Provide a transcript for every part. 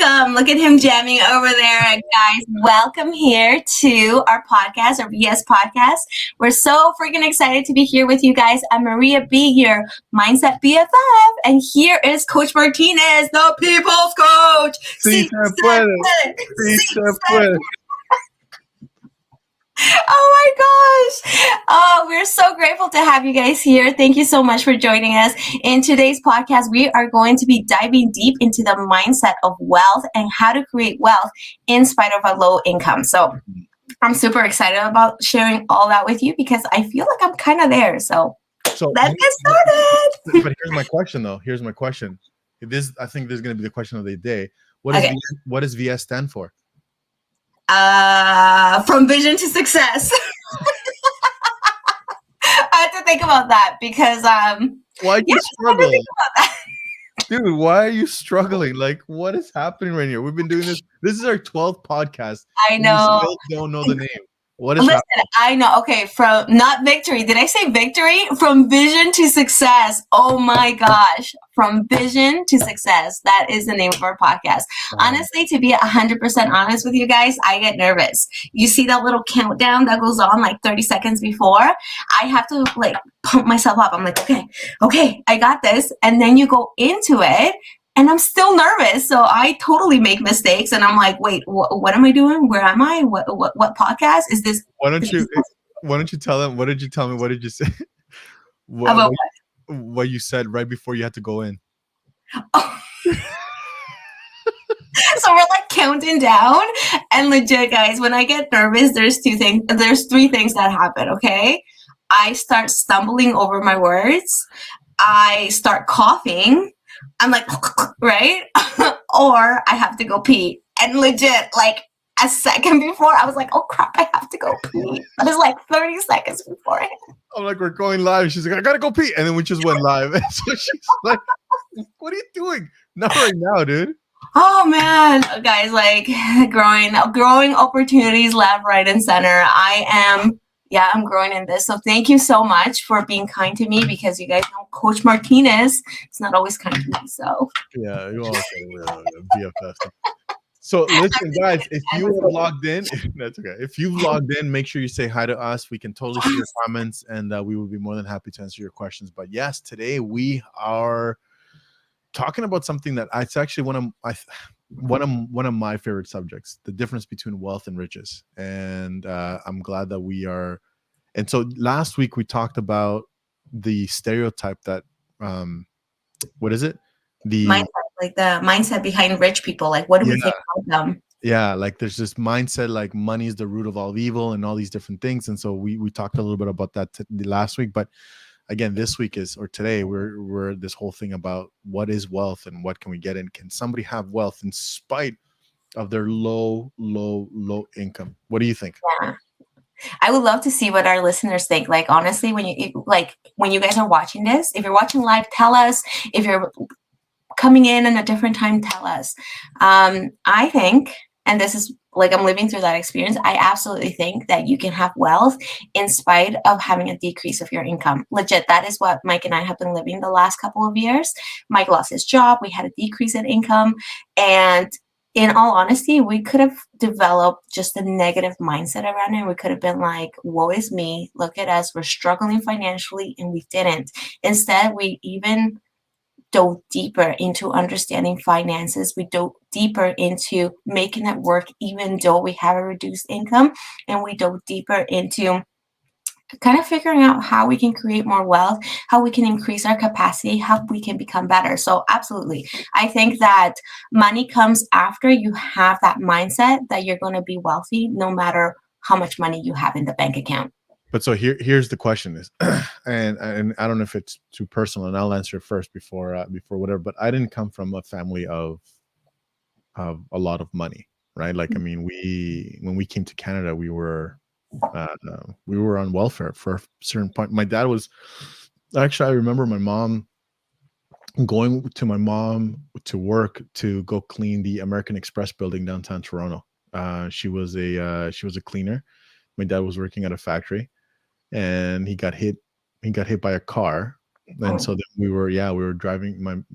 welcome. Look at him jamming over there. Guys, welcome here to our podcast, our VS podcast. We're so freaking excited to be here with you guys. I'm Maria B, your Mindset BFF. And here is Coach Martinez, the People's Coach. Sí se puede. Sí se puede. Oh my gosh. Oh, we're so grateful to have you guys here. Thank you so much for joining us. In today's podcast, we are going to be diving deep into the mindset of wealth and how to create wealth in spite of a low income. So I'm super excited about sharing all that with you because I feel like I'm kind of there. So let's get started. But here's my question, though. Here's my question. I think this is going to be the question of the day. What does VS stand for? From vision to success. I had to think about that because why you struggle? Dude, why are you struggling? Like, what is happening right here? We've been doing this. This is our 12th podcast. I know. We still don't know the name. What is Listen, happening? I know. Okay, from not victory. Did I say victory? From vision to success. Oh my gosh. From vision to success. That is the name of our podcast. Honestly, to be 100% honest with you guys, I get nervous. You see that little countdown that goes on like 30 seconds before? I have to like pump myself up. I'm like, okay, I got this. And then you go into it. And I'm still nervous, so I totally make mistakes. And I'm like, wait, what am I doing? Where am I? What podcast is this? Why don't you tell them? What did you tell me? What did you say? What you said right before you had to go in? Oh. So we're like counting down, and legit, guys, when I get nervous, there's three things that happen. Okay, I start stumbling over my words. I start coughing. I'm like, right? Or I have to go pee. And legit, like a second before, I was like, oh crap, I have to go pee. It was like 30 seconds beforehand. I'm like, we're going live. She's like, I gotta go pee. And then we just went live. And so she's like, what are you doing? Not right now, dude. Oh man, guys, like growing opportunities left, right, and center. I'm growing in this. So thank you so much for being kind to me because you guys know Coach Martinez is not always kind to me. So yeah, you also BFF. So listen, guys, if you have logged in, that's okay. If you've logged in, make sure you say hi to us. We can totally see your comments, and we will be more than happy to answer your questions. But yes, today we are talking about something that it's actually one of my favorite subjects, the difference between wealth and riches. And I'm glad that we are. And so last week we talked about the stereotype that what is it? The mindset, like the mindset behind rich people. Like, what do we think about them? Yeah, like there's this mindset like money is the root of all evil and all these different things. And so we talked a little bit about that last week, but again, this week today we're this whole thing about what is wealth and what can we get in. Can somebody have wealth in spite of their low income? What do you think? Yeah. I would love to see what our listeners think. Like, honestly, when you guys are watching this, if you're watching live, tell us. If you're coming in a different time, tell us. I think, and this is like I'm living through that experience, I absolutely think that you can have wealth in spite of having a decrease of your income. Legit, that is what Mike and I have been living the last couple of years. Mike lost his job. We had a decrease in income. And in all honesty, we could have developed just a negative mindset around it. We could have been like, woe is me. Look at us. We're struggling financially. And we didn't. Instead, we even dove deeper into understanding finances. We dove deeper into making it work, even though we have a reduced income. And we dove deeper into kind of figuring out how we can create more wealth, how we can increase our capacity, how we can become better. So absolutely. I think that money comes after you have that mindset that you're going to be wealthy, no matter how much money you have in the bank account. But so here's the question is, and I don't know if it's too personal, and I'll answer it first before whatever. But I didn't come from a family of a lot of money, right? Like, I mean, when we came to Canada, we were on welfare for a certain point. My dad was actually, I remember my mom going to work to go clean the American Express building downtown Toronto. She was a cleaner. My dad was working at a factory, and he got hit by a car. And so then we were driving.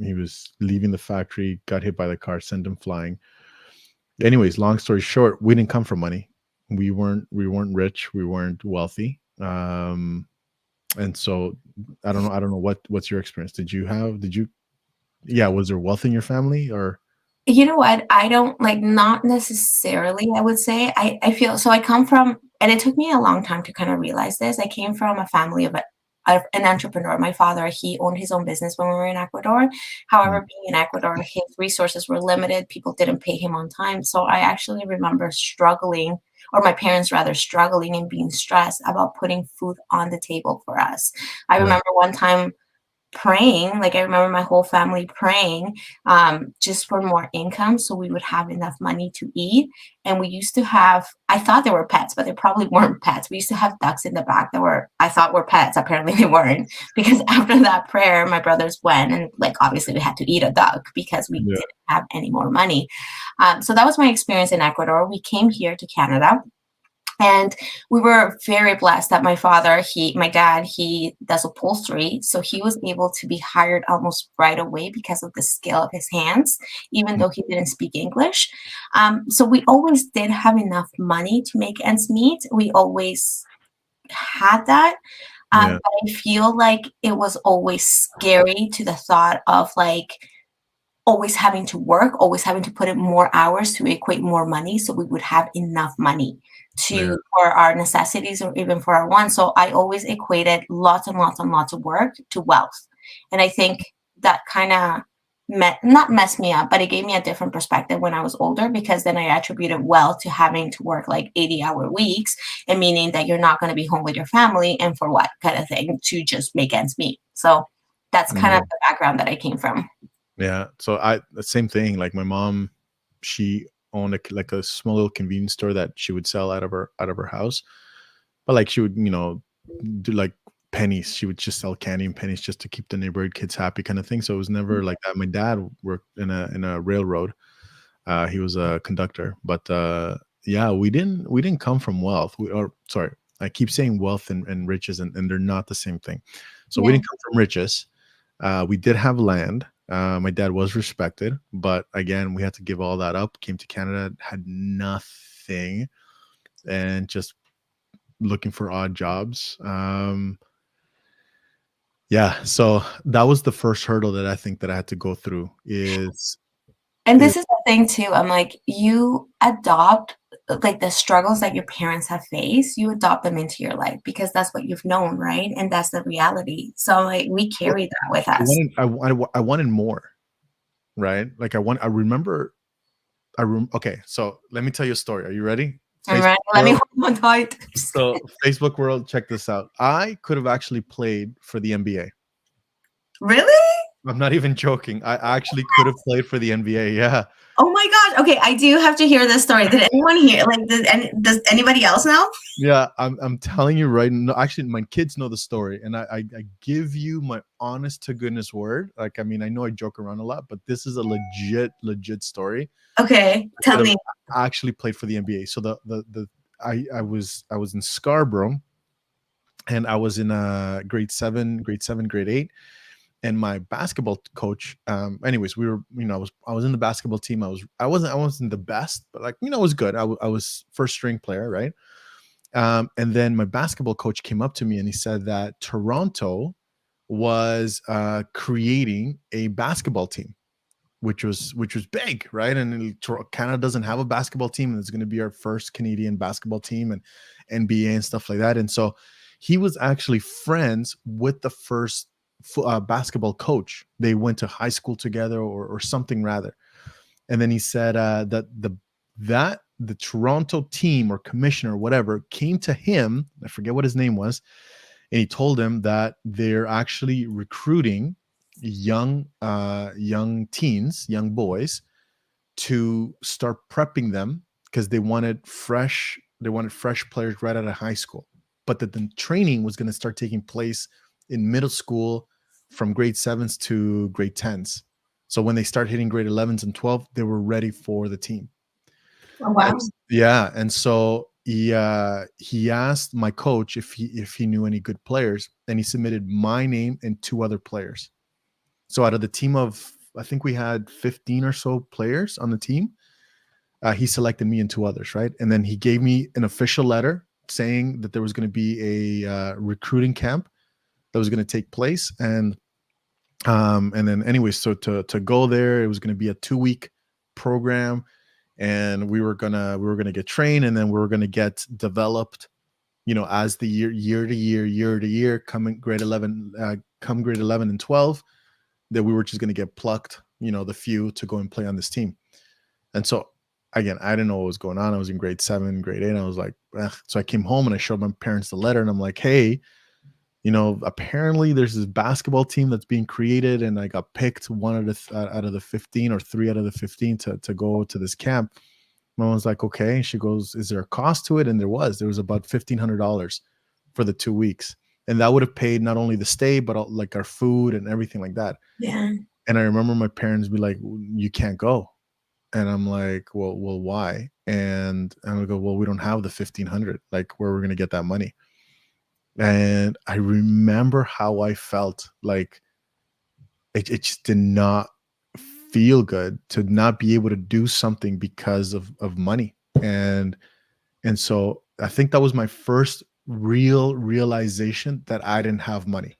He was leaving the factory, got hit by the car, sent him flying. Anyways, long story short, we didn't come from money. We weren't rich. We weren't wealthy. And so I don't know what's your experience. Yeah, was there wealth in your family or? You know what? I don't like, not necessarily, I would say. I feel so I come from, and it took me a long time to kind of realize this. I came from a family of an entrepreneur. My father, he owned his own business when we were in Ecuador. Mm, However, being in Ecuador, his resources were limited. People didn't pay him on time. So I actually remember struggling, or my parents rather struggling and being stressed about putting food on the table for us. I right. remember one time praying, like I remember my whole family praying, just for more income so we would have enough money to eat. And we used to have, I thought they were pets, but they probably weren't pets. We used to have ducks in the back that were, I thought were pets. Apparently they weren't, because after that prayer, my brothers went and, like, obviously we had to eat a duck because we Yeah. didn't have any more money. So that was my experience in Ecuador. We came here to Canada, and we were very blessed that my dad, he does upholstery. So he was able to be hired almost right away because of the skill of his hands, even Mm, though he didn't speak English. So we always did have enough money to make ends meet. We always had that. yeah. But I feel like it was always scary to the thought of, like, always having to work, always having to put in more hours to equate more money so we would have enough money Yeah. to for our necessities or even for our wants. So I always equated lots and lots and lots of work to wealth. And I think that kind of not messed me up, but it gave me a different perspective when I was older, because then I attributed wealth to having to work like 80-hour weeks, and meaning that you're not going to be home with your family, and for what kind of thing, to just make ends meet. So that's kind of Yeah. the background that I came from. Yeah. So the same thing. Like my mom, she owned like a small little convenience store that she would sell out of her house. But like she would, do like pennies. She would just sell candy and pennies just to keep the neighborhood kids happy, kind of thing. So it was never like that. My dad worked in a railroad. He was a conductor, but yeah, we didn't come from wealth. Or sorry, I keep saying wealth and riches, and they're not the same thing. So we Yeah. didn't come from riches. We did have land. My dad was respected, but again, we had to give all that up. Came to Canada, had nothing, and just looking for odd jobs. Yeah, so that was the first hurdle that I think that I had to go through. And Is this is the thing too. I'm like, you adopt, like, the struggles that your parents have faced, you adopt them into your life because that's what you've known, right? And that's the reality. So, like, we Well, carry that with I us. wanted, I wanted more, right? Like I remember, okay, so let me tell you a story. Are you ready? All Facebook right. Let me world. hold on tight. So Facebook world, check this out. I could have actually played for the NBA. Really? I'm not even joking. I actually could have played for the NBA. Yeah. Oh my gosh. Okay, I do have to hear this story. Did anyone hear? Like, does anybody else know? Yeah, I'm telling you right now. Actually, my kids know the story, and I give you my honest to goodness word. Like, I mean, I know I joke around a lot, but this is a legit story. Okay, I tell could have me. actually played for the NBA. So I was in Scarborough, and I was in grade 7, grade 8, and my basketball coach. Anyways, we were, I was in the basketball team. I wasn't the best, but, like, I was good. I was first string player, right? And then my basketball coach came up to me and he said that Toronto was creating a basketball team, which was big, right? And Canada doesn't have a basketball team, and it's going to be our first Canadian basketball team and NBA and stuff like that. And so he was actually friends with the first basketball coach. They went to high school together, or something rather. And then he said that the Toronto team or commissioner or whatever came to him. I forget what his name was, and he told him that they're actually recruiting young teens, young boys, to start prepping them because they wanted fresh players right out of high school, but that the training was going to start taking place in middle school from grade 7s to grade 10s. So when they start hitting grade 11s and 12, they were ready for the team. Oh, And wow. yeah, and so he asked my coach if he knew any good players, and he submitted my name and two other players. So out of the team of, I think we had 15 or so players on the team, he selected me and two others, right? And then he gave me an official letter saying that there was going to be a recruiting camp that was going to take place, and then anyway, so to go there, it was going to be a 2-week program, and we were gonna get trained, and then we were gonna get developed, as the year to year, coming grade 11, come grade 11 and 12, that we were just gonna get plucked, the few to go and play on this team. And so again, I didn't know what was going on. I was in grade 7, grade 8. And I was like, ugh. So I came home and I showed my parents the letter, and I'm like, hey, apparently there's this basketball team that's being created, and I got picked one out of the 15, or 3 out of the 15 to go to this camp. Mom was like, okay. She goes, is there a cost to it? And there was about $1,500 for the 2 weeks. And that would have paid not only the stay, but like our food and everything like that. Yeah. And I remember my parents be like, you can't go. And I'm like, well, why? And I'm gonna go, well, we don't have the 1,500. Like, where we're going to get that money? And I remember how I felt. Like, it just did not feel good to not be able to do something because of money. And so I think that was my first real realization that I didn't have money,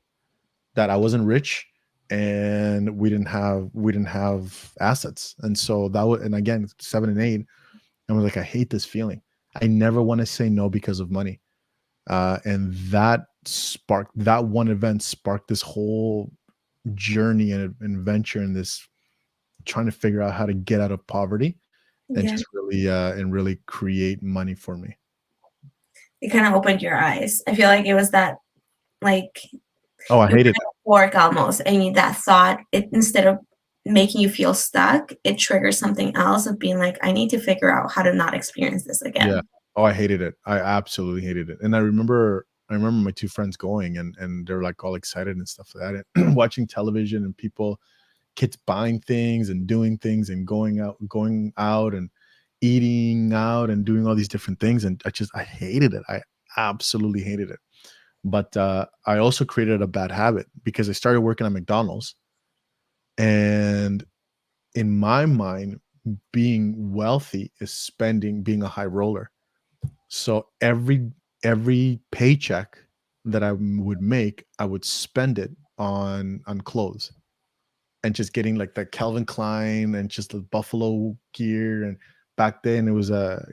that I wasn't rich, and we didn't have assets. And so that was, and again, 7 and 8, I was like, I hate this feeling. I never want to say no because of money. And that one event sparked this whole journey and adventure, and this trying to figure out how to get out of poverty and Yeah. just really create money for me. It kind of opened your eyes. I feel like it was that, like, Oh, I hated it. Work almost. I mean, that thought, it, instead of making you feel stuck, it triggers something else of being like, I need to figure out how to not experience this again. Yeah. Oh, I hated it. I absolutely hated it. And I remember my two friends going, and they're like all excited and stuff like that, and watching television, and kids buying things and doing things and going out and eating out and doing all these different things. And I hated it. I absolutely hated it. But I also created a bad habit, because I started working at McDonald's, and in my mind, being wealthy is being a high roller. So every paycheck that I would make, I would spend it on clothes, and just getting like the Calvin Klein and just the Buffalo gear. And back then it was a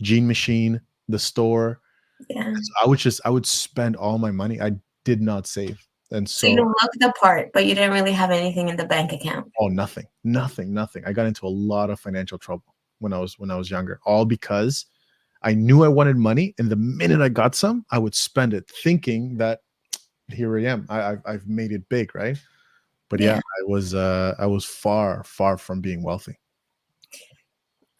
Jean Machine, the store. Yeah. So I would spend all my money. I did not save. And So you looked the part, but you didn't really have anything in the bank account. Oh, nothing. I got into a lot of financial trouble when I was younger, all because I knew I wanted money, and the minute I got some, I would spend it, thinking that here I am. I've made it big, right? But yeah, I was far from being wealthy.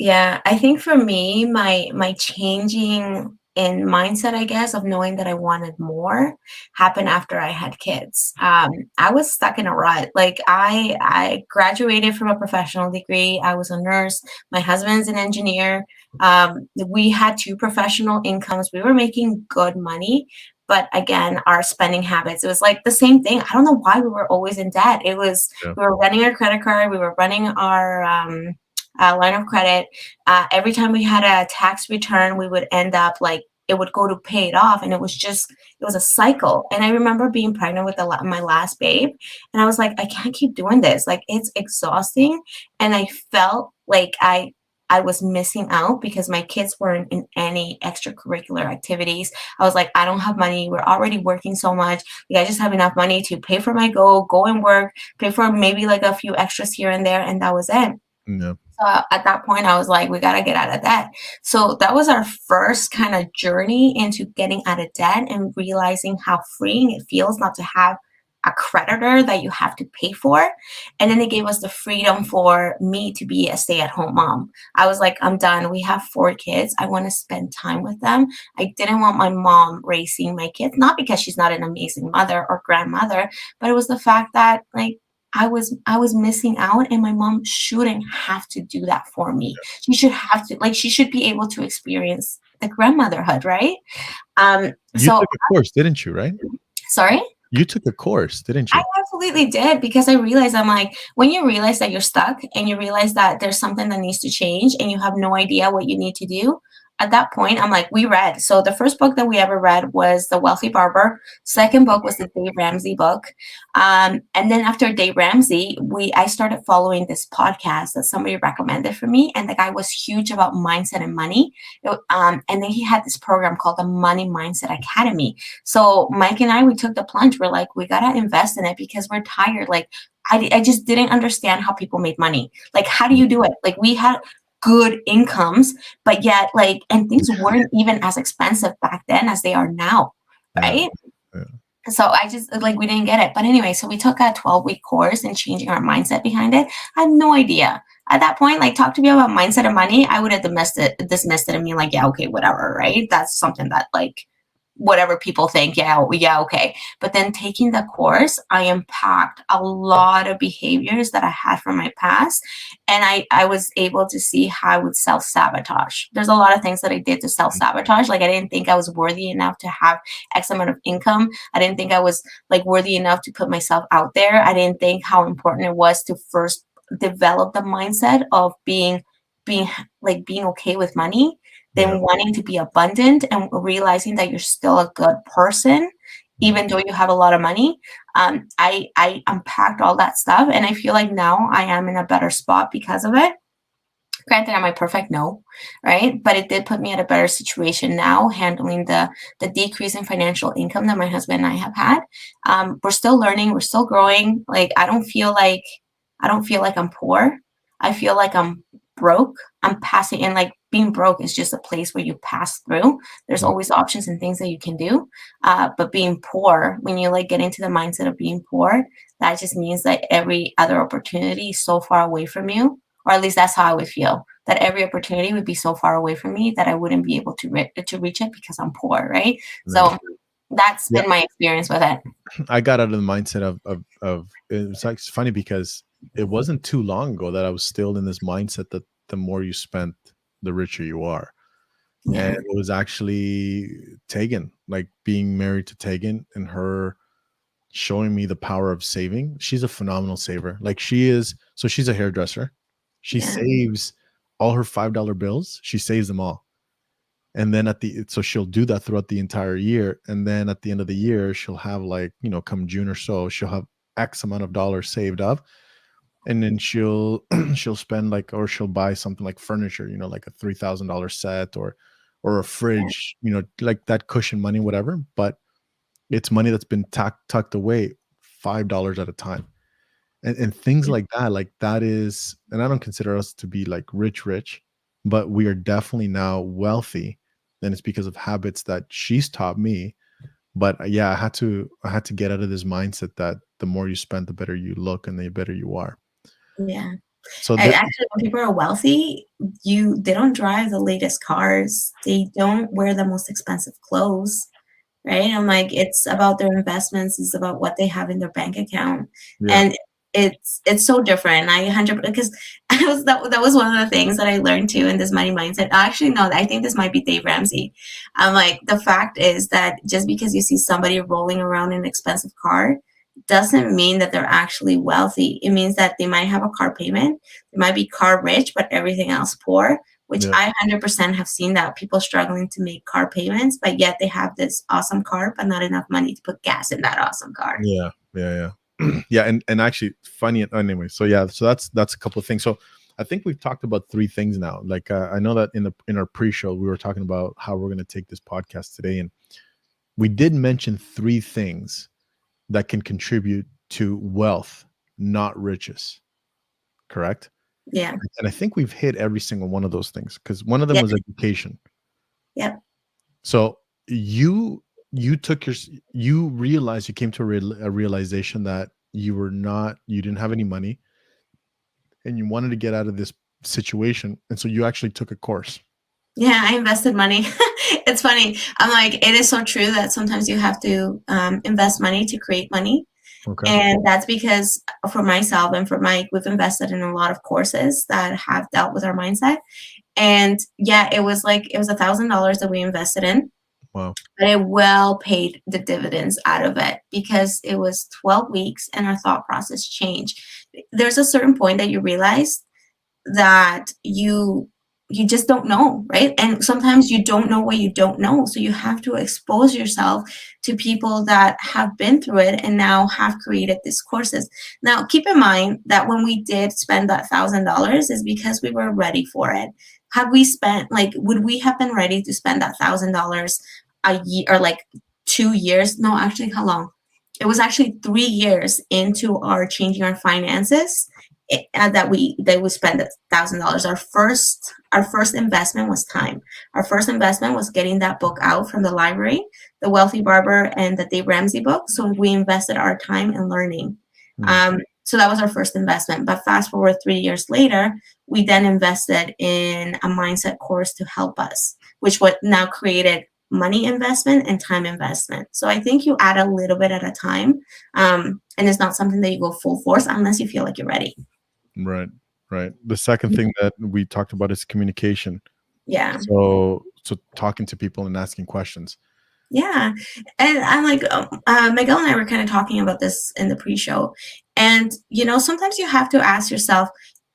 Yeah, I think for me, my changing in mindset, I guess, of knowing that I wanted more, happened after I had kids. I was stuck in a rut. Like, I graduated from a professional degree. I was a nurse. My husband's an engineer. We had 2 professional incomes. We were making good money. But again, our spending habits, it was like the same thing. I don't know why we were always in debt. It was, we were running our credit card. We were running our line of credit. Every time we had a tax return, we would end up like, it would go to pay it off. And it was a cycle. And I remember being pregnant with my last babe. And I was like, I can't keep doing this. Like, it's exhausting. And I felt like I was missing out because my kids weren't in any extracurricular activities. I was like, I don't have money. We're already working so much. Like, I just have enough money to pay for my go and work, pay for maybe like a few extras here and there. And that was it. Yeah. So at that point, I was like, we got to get out of debt. So that was our first kind of journey into getting out of debt and realizing how freeing it feels not to have a creditor that you have to pay for. And then it gave us the freedom for me to be a stay-at-home mom. I was like, I'm done. We have 4 kids. I want to spend time with them. I didn't want my mom raising my kids, not because she's not an amazing mother or grandmother, but it was the fact that, like, I was missing out, and my mom shouldn't have to do that for me. She should have to, like, she should be able to experience the grandmotherhood, right? You took a course, didn't you, right? Sorry? You took a course, didn't I you? absolutely did, because I realized, I'm like, when you realize that you're stuck and you realize that there's something that needs to change and you have no idea what you need to do, at that point, I'm like, we read. So the first book that we ever read was The Wealthy Barber. Second book was the Dave Ramsey book. And then after Dave Ramsey, I started following this podcast that somebody recommended for me. And the guy was huge about mindset and money. And then he had this program called the Money Mindset Academy. So Mike and I, we took the plunge. We're like, we got to invest in it because we're tired. Like, I just didn't understand how people made money. Like, how do you do it? Like, we had good incomes, but yet, like, and things weren't even as expensive back then as they are now, Yeah. right? Yeah. So I just, like, we didn't get it. But anyway, so we took a 12-week course and changing our mindset behind it. I had no idea. At that point, like, talk to me about mindset and money, I would have dismissed it and be like, yeah, okay, whatever, right? That's something that, like, whatever people think, yeah, okay. But then taking the course, I unpacked a lot of behaviors that I had from my past. And I was able to see how I would self-sabotage. There's a lot of things that I did to self-sabotage. Like, I didn't think I was worthy enough to have X amount of income. I didn't think I was, like, worthy enough to put myself out there. I didn't think how important it was to first develop the mindset of being being okay with money, Yeah. then wanting to be abundant and realizing that you're still a good person, even though you have a lot of money. I unpacked all that stuff, and I feel like now I am in a better spot because of it. Granted, am I perfect? No, right? But it did put me at a better situation now, handling the decrease in financial income that my husband and I have had. We're still learning, we're still growing. Like, I don't feel like I'm poor. I feel like I'm broke. I'm passing, and, like, being broke is just a place where you pass through. There's Yeah. always options and things that you can do. But being poor, when you, like, get into the mindset of being poor, that just means that every other opportunity is so far away from you, or at least that's how I would feel. That every opportunity would be so far away from me that I wouldn't be able to reach it because I'm poor, right? Right. So that's Yeah. been my experience with it. I got out of the mindset of it's like, it's funny because it wasn't too long ago that I was still in this mindset that the more you spent, the richer you are. And Yeah, it was actually Tegan, like being married to Tegan and her showing me the power of saving. She's a phenomenal saver. Like, she is, so she's a hairdresser. She yeah, saves all her $5 bills. She saves them all. And then so she'll do that throughout the entire year. And then at the end of the year, she'll have, like, come June or so, she'll have X amount of dollars saved up. And then she'll she'll spend, like, or she'll buy something like furniture, like a $3,000 set, or a yeah, fridge, like that cushion money, whatever. But it's money that's been tucked away $5 at a time. And things like that, is, and I don't consider us to be, like, rich, but we are definitely now wealthy. And it's because of habits that she's taught me. But yeah, I had to get out of this mindset that the more you spend, the better you look and the better you are. yeah. So Actually, when people are wealthy, they don't drive the latest cars. They don't wear the most expensive clothes, right? I'm like, it's about their investments. It's about what they have in their bank account, yeah, and it's so different. I 100, because that was one of the things that I learned too in this money mindset. Actually, no, I think this might be Dave Ramsey. I'm like, the fact is that just because you see somebody rolling around in an expensive car doesn't mean that they're actually wealthy. It means that they might have a car payment, they might be car rich, but everything else poor, which yeah, I 100% have seen that people struggling to make car payments, but yet they have this awesome car, but not enough money to put gas in that awesome car. yeah, yeah, yeah. Yeah, and actually funny anyway. So yeah, so that's a couple of things. So I think we've talked about three things now. Like, I know that in our pre-show we were talking about how we're going to take this podcast today, and we did mention three things that can contribute to wealth, not riches. Correct? Yeah. And I think we've hit every single one of those things, because one of them Yeah. was education. Yep. So you took you realized, you came to a realization that you didn't have any money and you wanted to get out of this situation, and so you actually took a course. Yeah, I invested money. It's funny. I'm like, it is so true that sometimes you have to invest money to create money. Okay. And that's because for myself and for Mike, we've invested in a lot of courses that have dealt with our mindset. And yeah, it was $1,000 that we invested in. Wow. but it well paid the dividends out of it because it was 12 weeks and our thought process changed. There's a certain point that you realize that you just don't know, right? And sometimes you don't know what you don't know, so you have to expose yourself to people that have been through it and now have created these courses. Now keep in mind that when we did spend that $1,000 is because we were ready for it. Had we spent, like, would we have been ready to spend that $1,000 a year, or like 2 years? No, actually, how long? It was actually 3 years into our changing our finances that we spent $1,000. Our first investment was time. Our first investment was getting that book out from the library, the Wealthy Barber and the Dave Ramsey book. So we invested our time in learning. So that was our first investment. But fast forward 3 years later, we then invested in a mindset course to help us, which what now created money investment and time investment. So I think you add a little bit at a time, and it's not something that you go full force unless you feel like you're ready. Right. Right. The second thing that we talked about is communication. Yeah. So talking to people and asking questions. Yeah. And I'm like, Miguel and I were kind of talking about this in the pre-show. And, sometimes you have to ask yourself,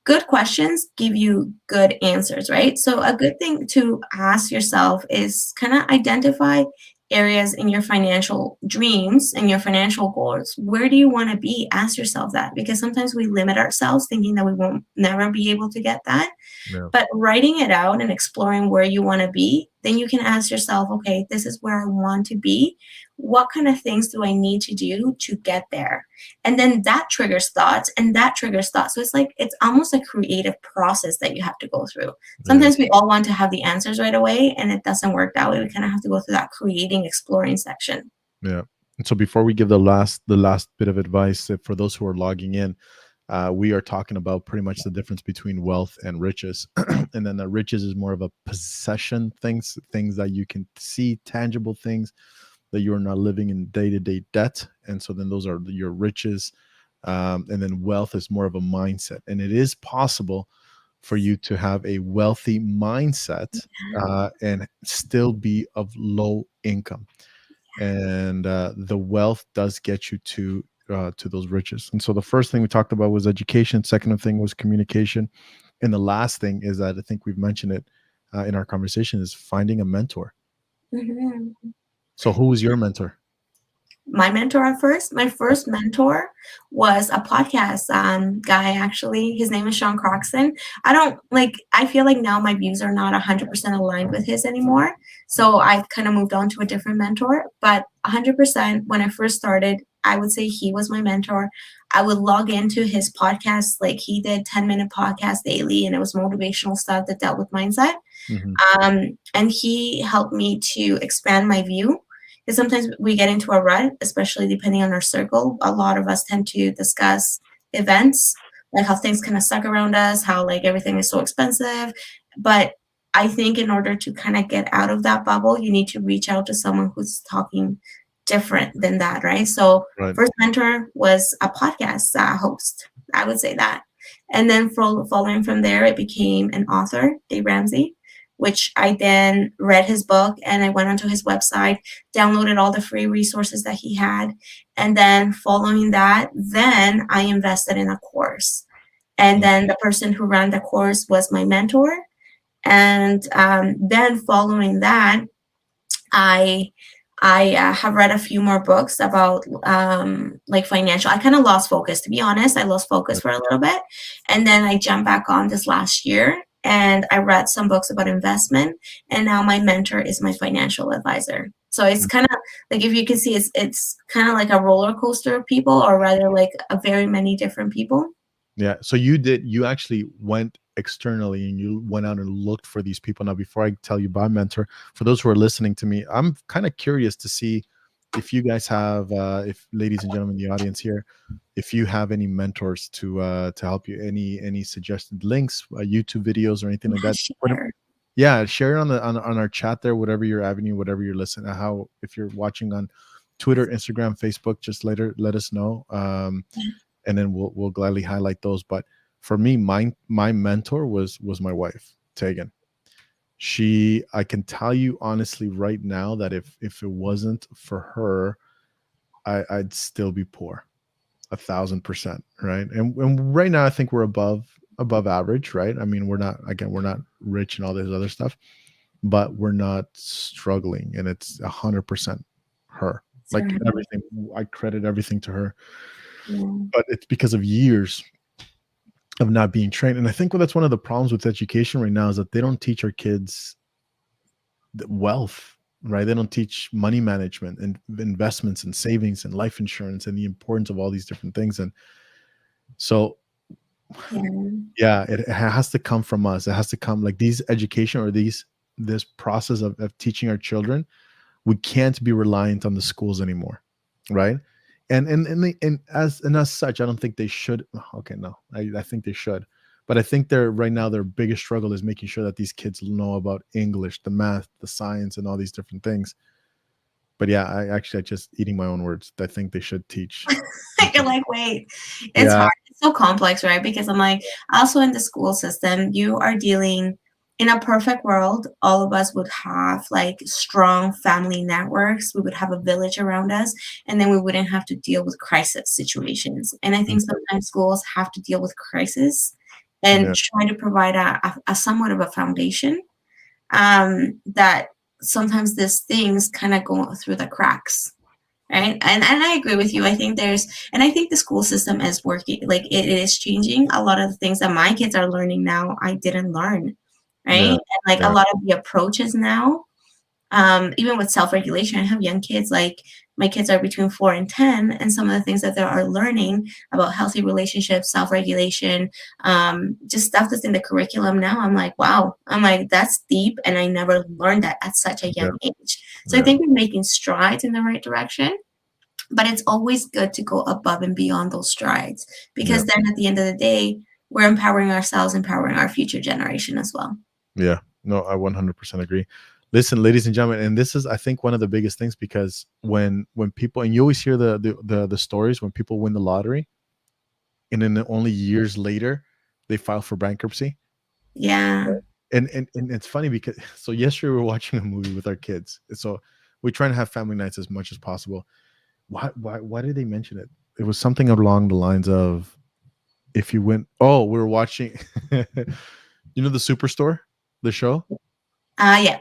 good questions give you good answers, right? So a good thing to ask yourself is kind of identify areas in your financial dreams and your financial goals. Where do you want to be? Ask yourself that, because sometimes we limit ourselves thinking that we won't never be able to get that. Yeah. But writing it out and exploring where you want to be, then you can ask yourself, okay, this is where I want to be. What kind of things do I need to do to get there? And then that triggers thoughts and that triggers thoughts. So it's almost a creative process that you have to go through. Sometimes we all want to have the answers right away, and it doesn't work that way. We kind of have to go through that creating, exploring section. Yeah. And so before we give the last bit of advice for those who are logging in, we are talking about pretty much the difference between wealth and riches. And then the riches is more of a possession, things that you can see, tangible things that you're not living in day-to-day debt. And so then those are your riches. And then wealth is more of a mindset. And it is possible for you to have a wealthy mindset and still be of low income. And the wealth does get you to those riches. And so the first thing we talked about was education. Second thing was communication. And the last thing is that I think we've mentioned it in our conversation is finding a mentor. Mm-hmm. So who was your mentor? My mentor at first, my first mentor was a podcast guy, actually. His name is Sean Croxton. I feel like now my views are not 100% aligned with his anymore. So I've kind of moved on to a different mentor. But 100%, when I first started, I would say he was my mentor. I would log into his podcast, like he did 10-minute podcast daily, and it was motivational stuff that dealt with mindset. Mm-hmm. And he helped me to expand my view. Because sometimes we get into a rut, especially depending on our circle. A lot of us tend to discuss events, like how things kind of suck around us, how like everything is so expensive. But I think in order to kind of get out of that bubble, you need to reach out to someone who's talking different than that, right? So first mentor was a podcast host, I would say that. And then following from there, it became an author, Dave Ramsey, which I then read his book and I went onto his website, downloaded all the free resources that he had. And then following that, then I invested in a course. And then the person who ran the course was my mentor. And then following that, I have read a few more books about like financial. I kind of lost focus, to be honest. I lost focus for a little bit. And then I jumped back on this last year. And I read some books about investment, and now my mentor is my financial advisor. So it's kind of like, if you can see, it's kind of like a roller coaster of people, or rather like a very many different people. Yeah. So you actually went externally and you went out and looked for these people. Now, before I tell you about mentor, for those who are listening to me, I'm kind of curious to see if you guys have, if ladies and gentlemen in the audience here, if you have any mentors to help you, any suggested links, YouTube videos or anything like that. Share. Share it on our chat there, whatever your avenue, whatever you're listening. How, if you're watching on Twitter, Instagram, Facebook, just let us know, and then we'll gladly highlight those. But for me, my mentor was my wife, Tegan. I can tell you honestly right now that if it wasn't for her, I'd still be poor, 1,000%, right? And right now I think we're above average, right? I mean, we're not rich and all this other stuff, but we're not struggling, and it's 100% her. So, Like everything, I credit everything to her, yeah. but it's because of years of not being trained. And I think that's one of the problems with education right now is that they don't teach our kids wealth, right? They don't teach money management and investments and savings and life insurance and the importance of all these different things. And so, Yeah. yeah, it has to come from us. It has to come like these education or this process of teaching our children. We can't be reliant on the schools anymore, right? And as such, I don't think they should. Okay, no, I think they should, but I think they're right now their biggest struggle is making sure that these kids know about English, the math, the science, and all these different things. But yeah, I just eating my own words. I think they should teach. You're like, wait, it's Yeah, hard. It's so complex, right? Because I'm like, also in the school system, you are dealing in a perfect world, all of us would have like strong family networks. We would have a village around us, and then we wouldn't have to deal with crisis situations. And I think sometimes schools have to deal with crisis and yeah, try to provide a somewhat of a foundation that sometimes these things kind of go through the cracks, right? And I agree with you. I think I think the school system is working, like it is changing. A lot of the things that my kids are learning now I didn't learn, right? yeah, And like a yeah, lot of the approaches now, even with self-regulation, I have young kids, like my kids are between 4 and 10, and some of the things that they are learning about healthy relationships, self-regulation, just stuff that's in the curriculum now, I'm like, wow, I'm like, that's deep, and I never learned that at such a yeah, young age. So I yeah, think we're making strides in the right direction, but it's always good to go above and beyond those strides, yeah, because then at the end of the day, we're empowering ourselves, empowering our future generation as well. yeah. No, I 100% agree. Listen, ladies and gentlemen, and this is, I think, one of the biggest things because when people, and you always hear the stories when people win the lottery, and then only years later they file for bankruptcy. Yeah. And it's funny because so yesterday we were watching a movie with our kids. So we're trying to have family nights as much as possible. Why did they mention it? It was something along the lines of if you win. Oh, we were watching you know the Superstore, the show, Yeah.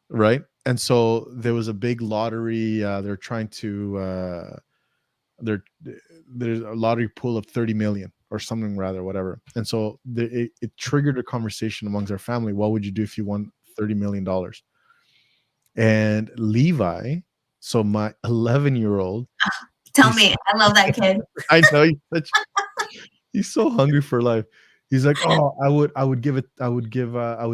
right? And so there was a big lottery. They're trying to there there's a lottery pool of 30 million or something rather, whatever. And so it triggered a conversation amongst our family. What would you do if you won $30 million? And Levi, so my 11-year-old, Tell he's me. I love that kid. I know he's so hungry for life. He's like, oh, I would give it, I would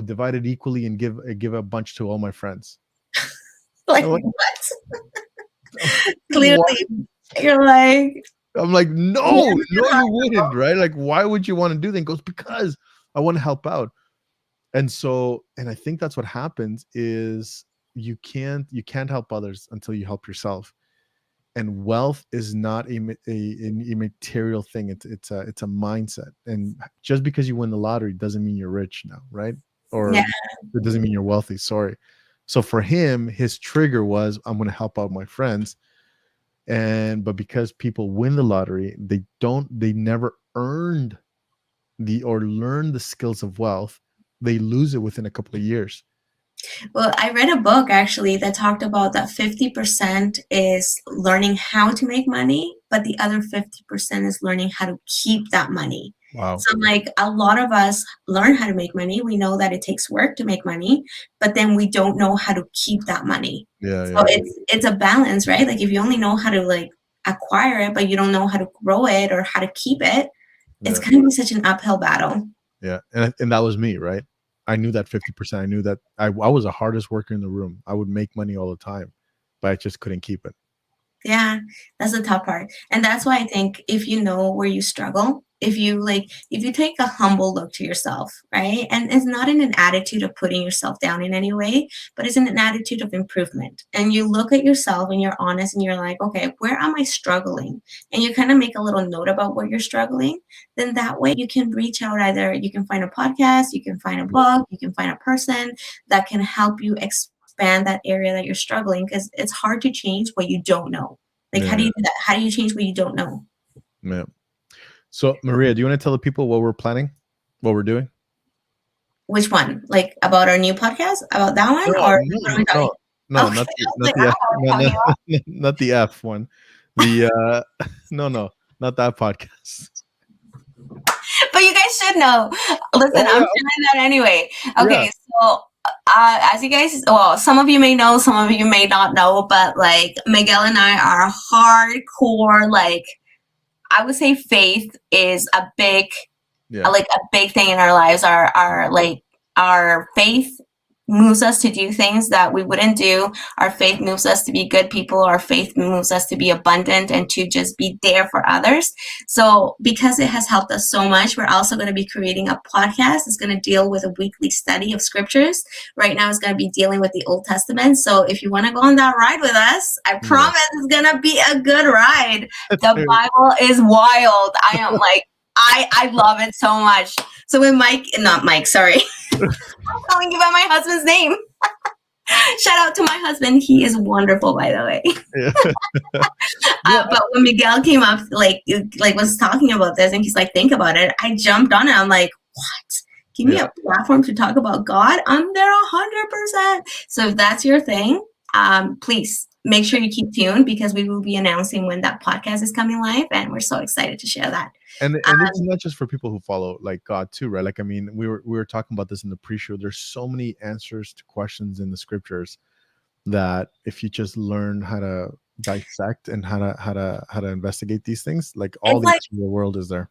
divide it equally and give a bunch to all my friends. Like, I'm like, what? what? Clearly, you're like, I'm like, no, yeah, no, you wouldn't, right? Like, why would you want to do that? He goes, because I want to help out. And so, and I think that's what happens is you can't help others until you help yourself. And wealth is not a material thing. It's a mindset. And just because you win the lottery doesn't mean you're rich now, right? yeah. Or it doesn't mean you're wealthy. Sorry. So for him, his trigger was I'm going to help out my friends. But because people win the lottery, they never earned or learned the skills of wealth. They lose it within a couple of years. Well, I read a book actually that talked about that 50% is learning how to make money, but the other 50% is learning how to keep that money. Wow. So, like, a lot of us learn how to make money. We know that it takes work to make money, but then we don't know how to keep that money. Yeah, So yeah, it's a balance, right? Like, if you only know how to like acquire it, but you don't know how to grow it or how to keep it, it's yeah, going to be such an uphill battle. yeah. And that was me, right? I knew that 50%. I knew that I was the hardest worker in the room. I would make money all the time, but I just couldn't keep it. Yeah, that's the tough part. And that's why I think if you know where you struggle, if you take a humble look to yourself, right? And it's not in an attitude of putting yourself down in any way, but it's in an attitude of improvement. And you look at yourself and you're honest and you're like, okay, where am I struggling? And you kind of make a little note about where you're struggling. Then that way you can reach out. Either you can find a podcast, you can find a book, you can find a person that can help you expand that area that you're struggling, because it's hard to change what you don't know. Like, how do you do that? How do you change what you don't know? Yeah. So, Maria, do you want to tell the people what we're planning, what we're doing? Which one? Like about our new podcast? About that one? Not the F one. The not that podcast. But you guys should know. Listen, I'm sharing that anyway. Okay, so as you guys, well, some of you may know, some of you may not know, but like Miguel and I are hardcore, like, I would say faith is a big, like a big thing in our lives. Our faith moves us to do things that we wouldn't do. Our faith moves us to be good people. Our faith moves us to be abundant and to just be there for others. So because it has helped us so much, we're also going to be creating a podcast. It's going to deal with a weekly study of scriptures. Right now it's going to be dealing with the Old Testament. So if you want to go on that ride with us, I promise it's going to be a good ride. The Bible is wild. I am like, I love it so much. So when sorry. I'm calling you by my husband's name. Shout out to my husband. He is wonderful, by the way. But when Miguel came up, like was talking about this, and he's like, think about it. I jumped on it. I'm like, what? Give me a platform to talk about God. I'm there 100%. So if that's your thing, please make sure you keep tuned, because we will be announcing when that podcast is coming live, and we're so excited to share that. And it's not just for people who follow like God too, right? Like, I mean, we were talking about this in the pre-show. There's so many answers to questions in the scriptures that if you just learn how to dissect and how to investigate these things, like all the world is there.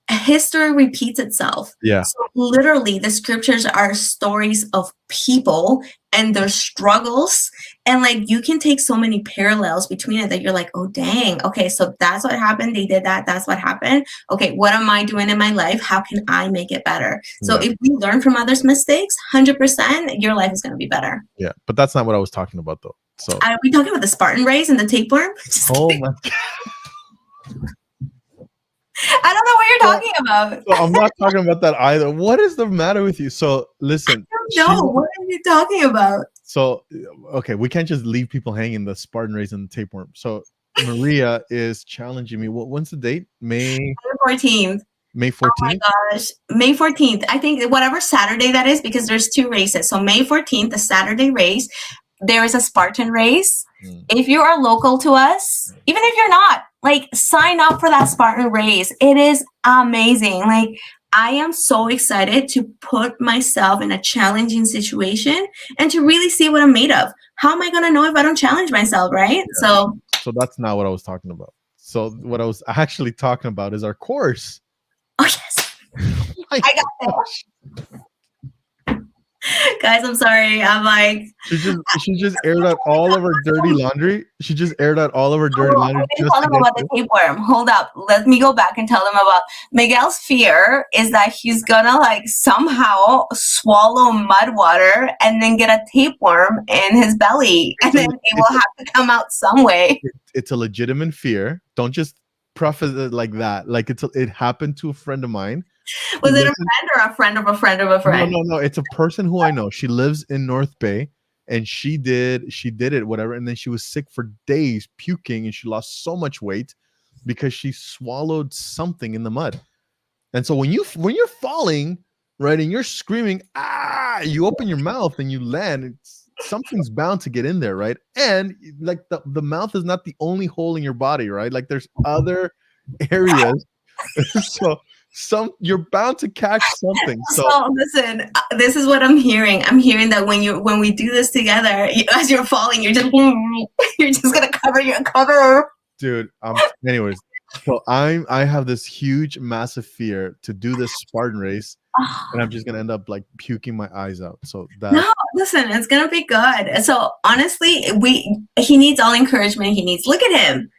History repeats itself. Yeah. So literally the scriptures are stories of people and their struggles. And like, you can take so many parallels between it that you're like, oh, dang. Okay. So that's what happened. They did that. That's what happened. Okay. What am I doing in my life? How can I make it better? So if we learn from others' mistakes, 100%, your life is going to be better. Yeah. But that's not what I was talking about though. So are we talking about the Spartan race and the tapeworm? Oh my God. I don't know what you're talking about. So I'm not talking about that either. What is the matter with you? So listen. I don't know. What are you talking about? So, okay, we can't just leave people hanging, the Spartan race and the tapeworm. So Maria is challenging me. When's the date? May 14th. May 14th? Oh my gosh. May 14th. I think whatever Saturday that is, because there's 2 races. So May 14th, the Saturday race, there is a Spartan race. If you are local to us, even if you're not, like, sign up for that Spartan race. It is amazing. Like, I am so excited to put myself in a challenging situation and to really see what I'm made of. How am I going to know if I don't challenge myself, right? Yeah. So that's not what I was talking about. So what I was actually talking about is our course. Oh, yes. I got that. Guys, I'm sorry. I'm like, she just aired out all of her dirty laundry. She just aired out all of her dirty laundry. I didn't tell them about the tapeworm. Hold up. Let me go back and tell them about Miguel's fear is that he's gonna like somehow swallow mud water and then get a tapeworm in his belly, and then it will have to come out some way. It's a legitimate fear. Don't just preface it like that. Like it happened to a friend of mine. Was it a friend or a friend of a friend of a friend? No. It's a person who I know. She lives in North Bay, and she did it, whatever. And then she was sick for days, puking, and she lost so much weight because she swallowed something in the mud. And so when you're falling, right, and you're screaming, you open your mouth and you land. Something's bound to get in there, right? And like the mouth is not the only hole in your body, right? Like there's other areas. So you're bound to catch something. So listen, this is what I'm hearing. I'm hearing that when we do this together, as you're falling, you're just gonna cover. Dude, anyways, so I have this huge, massive fear to do this Spartan race, and I'm just gonna end up like puking my eyes out. So no, listen, it's gonna be good. So honestly, he needs all encouragement he needs. Look at him.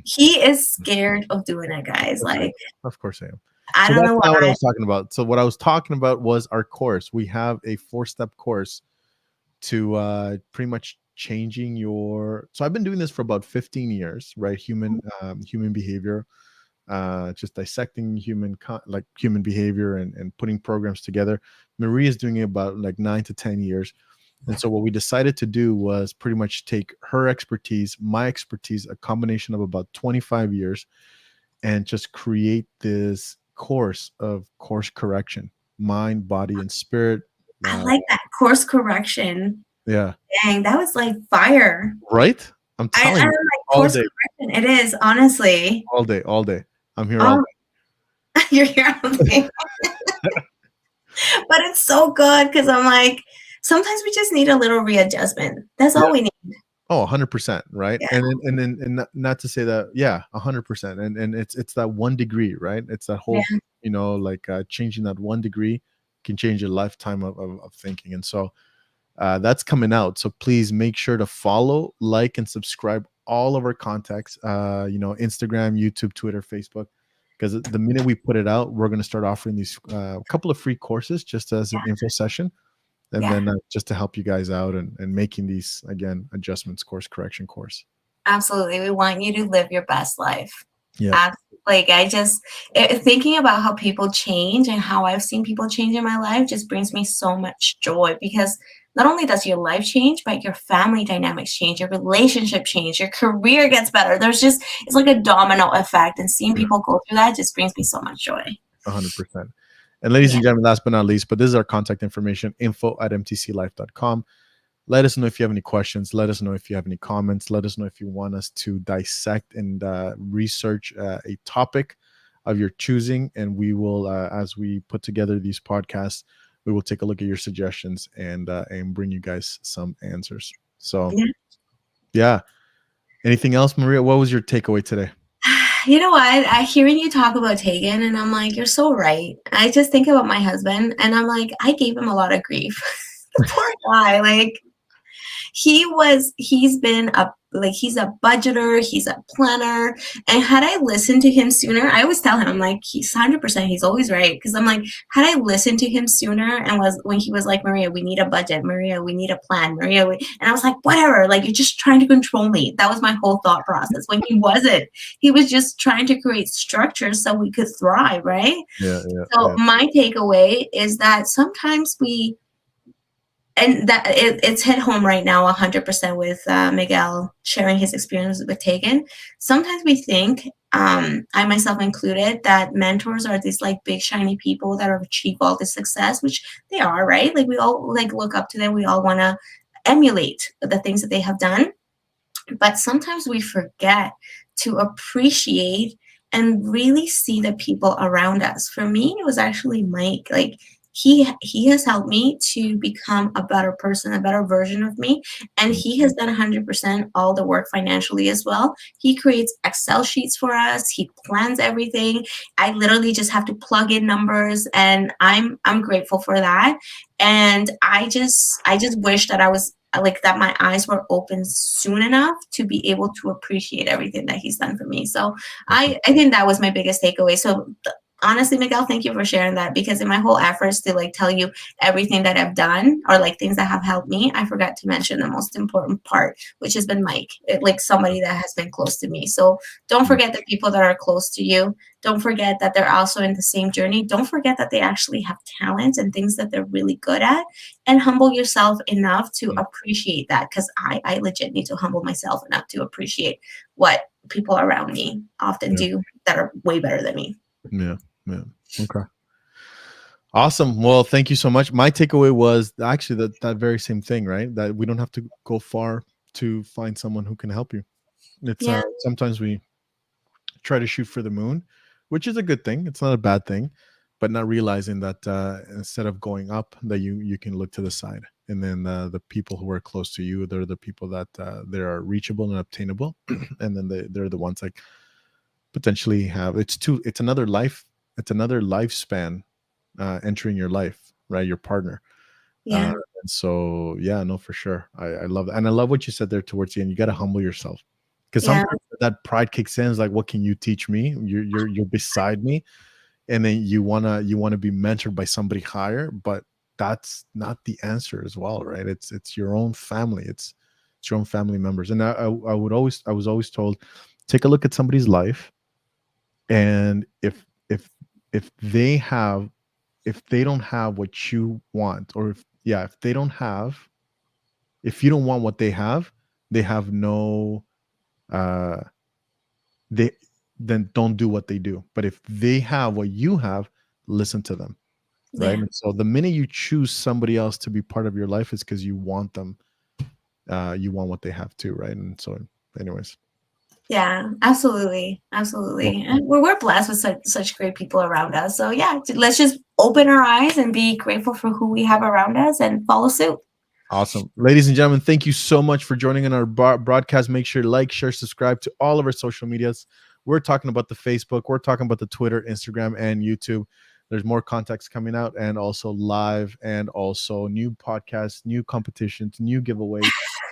He is scared of doing it, guys. Like, of course I am. I So don't that's know not what I why. was talking about. So what I was talking about was our course. We have a 4-step course to pretty much changing your. So I've been doing this for about 15 years, right? Human behavior, just dissecting like human behavior and putting programs together. Marie is doing it about like 9 to 10 years. And so what we decided to do was pretty much take her expertise, my expertise, a combination of about 25 years, and just create this course correction, mind, body, and spirit. I Uh, like that course correction. yeah, Dang, that was like fire. right. I'm I telling you, don't like all course day, correction. It is, honestly. all day, all day. I'm here all Oh, you're here all day. But it's so good because I'm like, sometimes we just need a little readjustment. That's day. all we need. Oh, 100%, right? Yeah. And not to say that, yeah, 100%. And it's that 1 degree, right? It's that whole, Yeah. like changing that 1 degree can change a lifetime of thinking. And so that's coming out. So please make sure to follow, like, and subscribe all of our contacts, Instagram, YouTube, Twitter, Facebook, because the minute we put it out, we're going to start offering these couple of free courses just as an info session, and Yeah. then just to help you guys out and making these, again, adjustments, course correction course. Absolutely. We want you to live your best life. Yeah. Like thinking about how people change and how I've seen people change in my life just brings me so much joy, because not only does your life change, but your family dynamics change, your relationship change, your career gets better. It's like a domino effect, and seeing Yeah. people go through that just brings me so much joy. 100%. And ladies Yeah. and gentlemen, last but not least, but this is our contact information, info@mtclife.com. Let us know if you have any questions. Let us know if you have any comments. Let us know if you want us to dissect and research a topic of your choosing. And we will, as we put together these podcasts, we will take a look at your suggestions and bring you guys some answers. So, Yeah. yeah. Anything else, Maria? What was your takeaway today? You know what? I hearing you talk about Tegan, and I'm like, you're so right. I just think about my husband, and I'm like, I gave him a lot of grief. The poor guy, like he's a budgeter, he's a planner. And had I listened to him sooner, I always tell him, I'm like, he's 100%, he's always right. Because I'm like, had I listened to him sooner and was when he was like, Maria, we need a budget, Maria, we need a plan, Maria, and I was like, whatever, like, you're just trying to control me. That was my whole thought process. When he wasn't, he was just trying to create structures so we could thrive, right? Yeah. So my takeaway is that sometimes and that it's hit home right now 100% with Miguel sharing his experience with Tegan. Sometimes we think, I myself included, that mentors are these like big shiny people that have achieved all this success, which they are, right? Like we all like look up to them. We all want to emulate the things that they have done. But sometimes we forget to appreciate and really see the people around us. For me, it was actually Mike. Like he has helped me to become a better person, a better version of me, and he has done 100% all the work financially as well. He creates Excel sheets for us. He plans everything. I literally just have to plug in numbers, and I'm grateful for that. And I just wish that I was like that my eyes were open soon enough to be able to appreciate everything that he's done for me. So I think that was my biggest takeaway. So honestly, Miguel, thank you for sharing that, because in my whole efforts to like tell you everything that I've done or like things that have helped me, I forgot to mention the most important part, which has been Mike, like somebody that has been close to me. So don't forget the people that are close to you. Don't forget that they're also in the same journey. Don't forget that they actually have talent and things that they're really good at, and humble yourself enough to appreciate that. Because I legit need to humble myself enough to appreciate what people around me often do that are way better than me. Yeah. Okay. Awesome. Well, thank you so much. My takeaway was actually that very same thing, right? That we don't have to go far to find someone who can help you. It's Yeah. sometimes we try to shoot for the moon, which is a good thing. It's not a bad thing, but not realizing that instead of going up, that you can look to the side, and then the people who are close to you, they're the people that they are reachable and obtainable, and then they're the ones that potentially have it's another lifespan entering your life, right? Your partner. Yeah. And so, yeah, no, for sure. I love that. And I love what you said there towards the end. You got to humble yourself, because Yeah. sometimes that pride kicks in. Is like, what can you teach me? You're beside me. and then you wanna be mentored by somebody higher, but that's not the answer as well, right? It's your own family. It's your own family members. And I was always told, take a look at somebody's life, and if they have, if they don't have what you want, or if they don't have, if you don't want what they have no uh they then don't do what they do. But if they have what you have, listen to them, right? Yeah. And so the minute you choose somebody else to be part of your life is because you want them, you want what they have too, right? And so, anyways, Yeah, absolutely. well, Absolutely. And we're blessed with such great people around us. So yeah, let's just open our eyes and be grateful for who we have around us and follow suit. awesome. Ladies and gentlemen, thank you so much for joining in our broadcast. Make sure to like, share, subscribe to all of our social medias. We're talking about the Facebook, we're talking about the Twitter, Instagram, and YouTube. There's more context coming out, and also live, and also new podcasts, new competitions, new giveaways,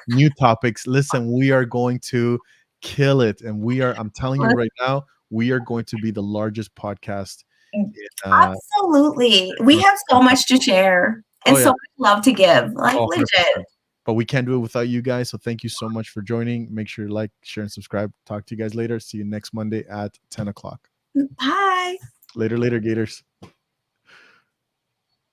new topics. Listen, we are going to kill it. And I'm telling you right now, we are going to be the largest podcast in, Absolutely. We have so much to share oh and so yeah. much love to give. Like Oh, legit. 100%. But we can't do it without you guys. So thank you so much for joining. Make sure to like, share, and subscribe. Talk to you guys later. See you next Monday at 10 o'clock. Bye. Later, Gators.